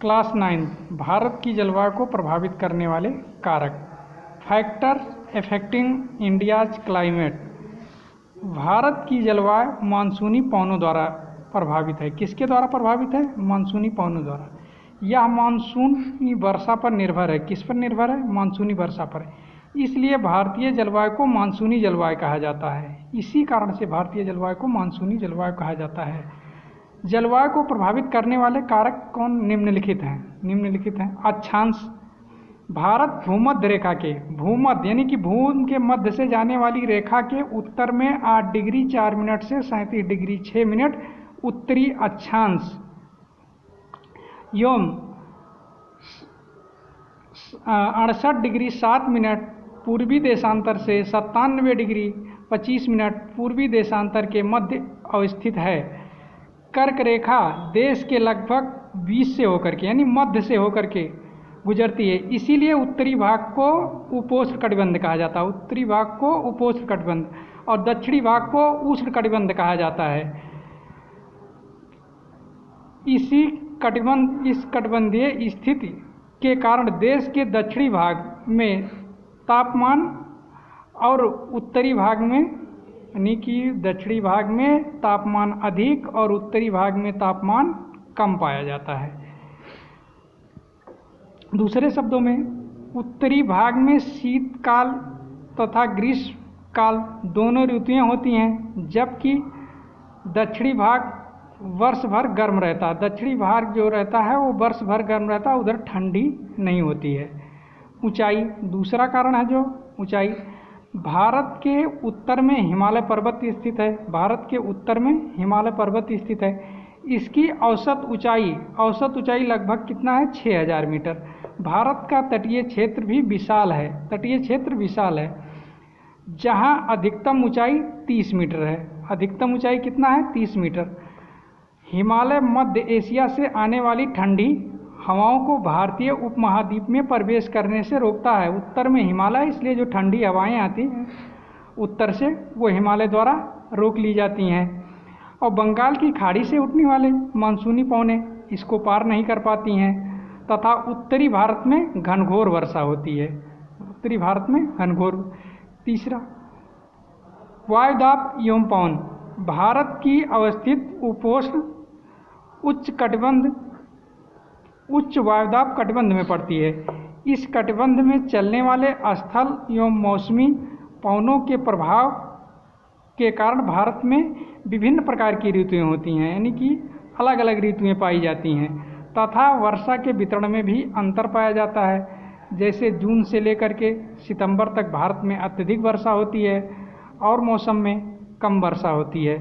Class 9 Bharat की जलवायु को प्रभावित करने वाले कारक। Factor affecting India's climate. Bharat की जलवायु मानसूनी पवनों द्वारा प्रभावित है। किसके द्वारा प्रभावित है? मानसूनी पवनों द्वारा। यह मानसूनी वर्षा पर निर्भर है। किस पर निर्भर है? मानसूनी वर्षा पर। इसलिए भारतीय जलवायु को मानसूनी जलवायु कहा जाता है। इसी कारण से भारतीय जलवायु को मानसूनी जलवायु कहा जाता है। जलवायु को प्रभावित करने वाले कारक कौन? निम्नलिखित हैं। अक्षांश। भारत भूमध्य रेखा के भूमध्य यानी कि भूमि के मध्य से जाने वाली रेखा के उत्तर में 8 डिग्री 4 मिनट से 37 डिग्री 6 मिनट उत्तरी अक्षांश एवं 68 डिग्री 7 मिनट पूर्वी देशांतर से 97 डिग्री 25 मिनट पूर्वी देशांतर के मध्य अवस्थित है। कर्क रेखा देश के लगभग 20 से होकर के यानी मध्य से होकर के गुजरती है। इसीलिए उत्तरी भाग को उपोष्णकटिबंध कहा जाता है। उत्तरी भाग को उपोष्णकटिबंध और दक्षिणी भाग को उष्णकटिबंध कहा जाता है। इस कटिबंधीय स्थिति के कारण देश के दक्षिणी भाग में तापमान और उत्तरी भाग में यानी कि दक्षिणी भाग में तापमान अधिक और उत्तरी भाग में तापमान कम पाया जाता है। दूसरे शब्दों में उत्तरी भाग में शीतकाल तथा ग्रीष्मकाल दोनों ऋतुएं होती हैं, जबकि दक्षिणी भाग वर्ष भर गर्म रहता है। दक्षिणी भाग जो रहता है वो वर्ष भर गर्म रहता है, उधर ठंडी नहीं होती है। ऊंचाई दूसरा कारण है जो ऊंचाई। भारत के उत्तर में हिमालय पर्वत स्थित है। भारत के उत्तर में हिमालय पर्वत स्थित है। इसकी औसत ऊंचाई लगभग कितना है? 6000 मीटर। भारत का तटीय क्षेत्र भी विशाल है। जहां अधिकतम ऊंचाई 30 मीटर है। अधिकतम ऊंचाई कितना है? 30 मीटर। हिमालय मध्य एशिया से आने वाली ठंडी हवाओं को भारतीय उपमहाद्वीप में प्रवेश करने से रोकता है। उत्तर में हिमालय, इसलिए जो ठंडी हवाएं आती हैं उत्तर से वो हिमालय द्वारा रोक ली जाती हैं। और बंगाल की खाड़ी से उठने वाले मानसूनी पवनें इसको पार नहीं कर पाती हैं तथा उत्तरी भारत में घनघोर वर्षा होती है। उत्तरी भारत में घनघोर। तीसरा वायुदाब एवं पवन। भारत की अवस्थित उपोष्ण उच्च वायुदाब कटिबंध में पड़ती है। इस कटिबंध में चलने वाले स्थल एवं मौसमी पवनों के प्रभाव के कारण भारत में विभिन्न प्रकार की ऋतुएं होती हैं, यानी कि अलग अलग ऋतुएं पाई जाती हैं तथा वर्षा के वितरण में भी अंतर पाया जाता है। जैसे जून से लेकर के सितंबर तक भारत में अत्यधिक वर्षा होती है और मौसम में कम वर्षा होती है।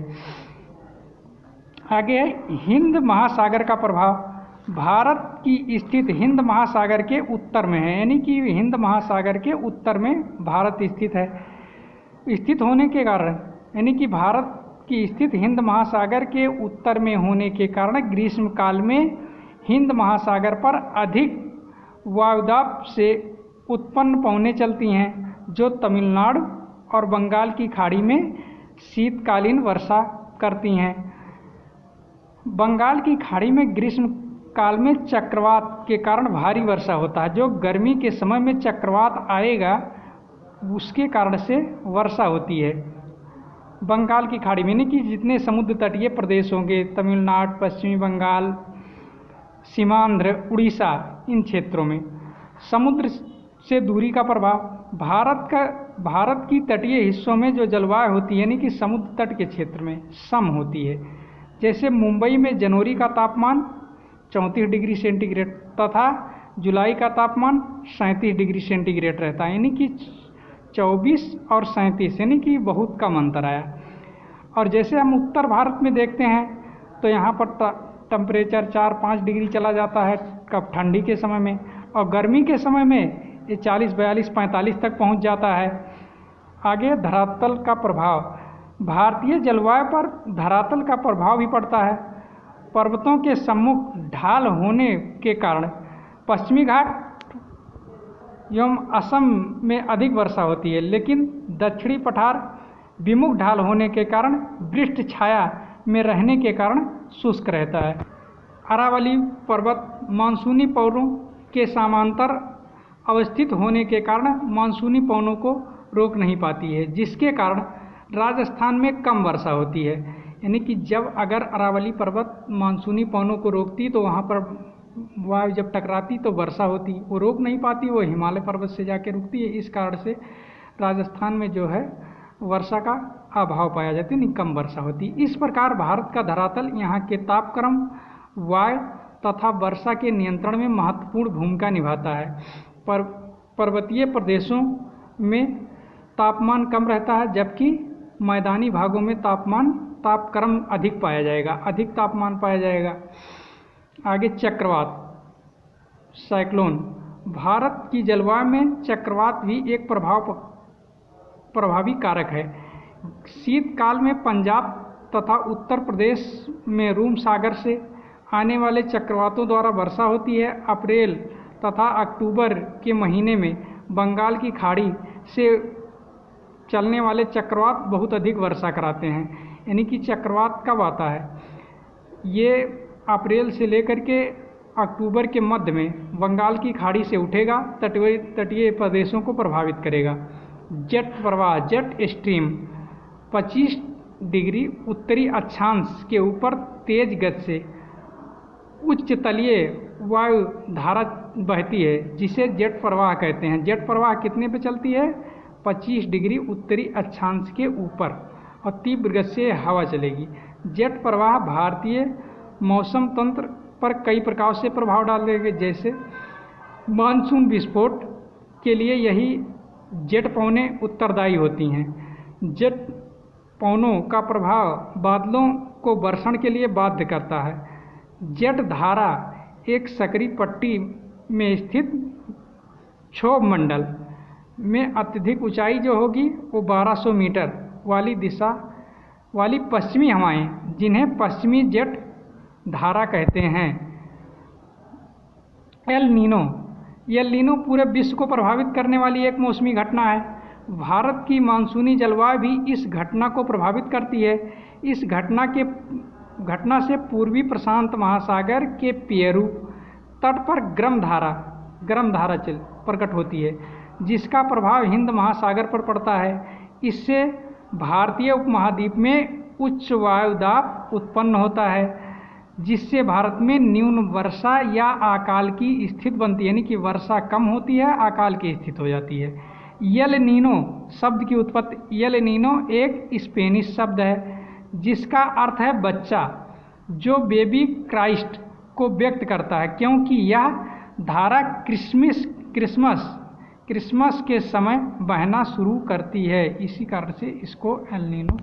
आगे है हिंद महासागर का प्रभाव। भारत की स्थिति हिंद महासागर के उत्तर में है, यानी कि हिंद महासागर के उत्तर में भारत स्थित है। स्थित होने के कारण यानी कि भारत की स्थिति हिंद महासागर के उत्तर में होने के कारण ग्रीष्मकाल में हिंद महासागर पर अधिक वायुदाब से उत्पन्न पवनें चलती हैं, जो तमिलनाडु और बंगाल की खाड़ी में शीतकालीन वर्षा करती हैं। बंगाल की खाड़ी में ग्रीष्म काल में चक्रवात के कारण भारी वर्षा होता है। जो गर्मी के समय में चक्रवात आएगा उसके कारण से वर्षा होती है। बंगाल की खाड़ी में यानी कि जितने समुद्र तटीय प्रदेश होंगे, तमिलनाडु, पश्चिमी बंगाल, सीमांध्र, उड़ीसा, इन क्षेत्रों में समुद्र से दूरी का प्रभाव। भारत की तटीय हिस्सों में जो जलवायु होती है यानी कि समुद्र तट के क्षेत्र में सम होती है। जैसे मुंबई में जनवरी का तापमान 34 डिग्री सेंटीग्रेड तथा जुलाई का तापमान 37 डिग्री सेंटीग्रेड रहता है, यानी कि 24 और 37 यानी कि बहुत कम अंतर आया। और जैसे हम उत्तर भारत में देखते हैं तो यहाँ पर टेम्परेचर 4-5 डिग्री चला जाता है कब ठंडी के समय में, और गर्मी के समय में ये 40, 42, 45 तक पहुँच जाता है। आगे धरातल का प्रभाव। भारतीय जलवायु पर धरातल का प्रभाव भी पड़ता है। पर्वतों के सम्मुख ढाल होने के कारण पश्चिमी घाट एवं असम में अधिक वर्षा होती है, लेकिन दक्षिणी पठार विमुख ढाल होने के कारण वृक्ष छाया में रहने के कारण शुष्क रहता है। अरावली पर्वत मानसूनी पवनों के समांतर अवस्थित होने के कारण मानसूनी पवनों को रोक नहीं पाती है, जिसके कारण राजस्थान में कम वर्षा होती है। यानी कि जब अगर अरावली पर्वत मानसूनी पवनों को रोकती तो वहाँ पर वायु जब टकराती तो वर्षा होती, वो रोक नहीं पाती, वो हिमालय पर्वत से जाके रुकती है। इस कारण से राजस्थान में जो है वर्षा का अभाव पाया जाता है, यानी कम वर्षा होती। इस प्रकार भारत का धरातल यहाँ के तापक्रम, वायु तथा वर्षा के नियंत्रण में महत्वपूर्ण भूमिका निभाता है। पर्वतीय प्रदेशों में तापमान कम रहता है, जबकि मैदानी भागों में तापक्रम अधिक पाया जाएगा, अधिक तापमान पाया जाएगा। आगे चक्रवात, साइक्लोन। भारत की जलवायु में चक्रवात भी एक प्रभावी कारक है। शीतकाल में पंजाब तथा उत्तर प्रदेश में रूम सागर से आने वाले चक्रवातों द्वारा वर्षा होती है। अप्रैल तथा अक्टूबर के महीने में बंगाल की खाड़ी से चलने वाले चक्रवात बहुत अधिक वर्षा कराते हैं। यानी कि चक्रवात कब आता है? ये अप्रैल से लेकर के अक्टूबर के मध्य में बंगाल की खाड़ी से उठेगा, तटीय प्रदेशों को प्रभावित करेगा। जेट प्रवाह, जेट स्ट्रीम 25 डिग्री उत्तरी अक्षांश के ऊपर तेज गति से उच्च तलीय वायु धारा बहती है, जिसे जेट प्रवाह कहते हैं। जेट प्रवाह कितने पे चलती है? 25 डिग्री उत्तरी अक्षांश के ऊपर, और तीव्र गति से हवा चलेगी। जेट प्रवाह भारतीय मौसम तंत्र पर कई प्रकार से प्रभाव डालेंगे, जैसे मानसून विस्फोट के लिए यही जेट पवनें उत्तरदायी होती हैं। जेट पवनों का प्रभाव बादलों को वर्षण के लिए बाध्य करता है। जेट धारा एक सक्रिय पट्टी में स्थित क्षोभ मंडल में अत्यधिक ऊंचाई जो होगी वो 1200 मीटर वाली दिशा वाली पश्चिमी हवाएं, जिन्हें पश्चिमी जेट धारा कहते हैं। एल नीनो पूरे विश्व को प्रभावित करने वाली एक मौसमी घटना है। भारत की मानसूनी जलवायु भी इस घटना को प्रभावित करती है। इस घटना से पूर्वी प्रशांत महासागर के पेरू तट पर गर्म धारा प्रकट होती है, जिसका प्रभाव हिंद महासागर पर पड़ता है। इससे भारतीय उपमहाद्वीप में उच्च वायु दाब उत्पन्न होता है, जिससे भारत में न्यून वर्षा या अकाल की स्थिति बनती है। यानी कि वर्षा कम होती है, अकाल की स्थिति हो जाती है। एल नीनो शब्द की उत्पत्ति, एल नीनो एक स्पेनिश शब्द है जिसका अर्थ है बच्चा, जो बेबी क्राइस्ट को व्यक्त करता है, क्योंकि यह धारा क्रिसमस के समय बहना शुरू करती है। इसी कारण से इसको एल नीनो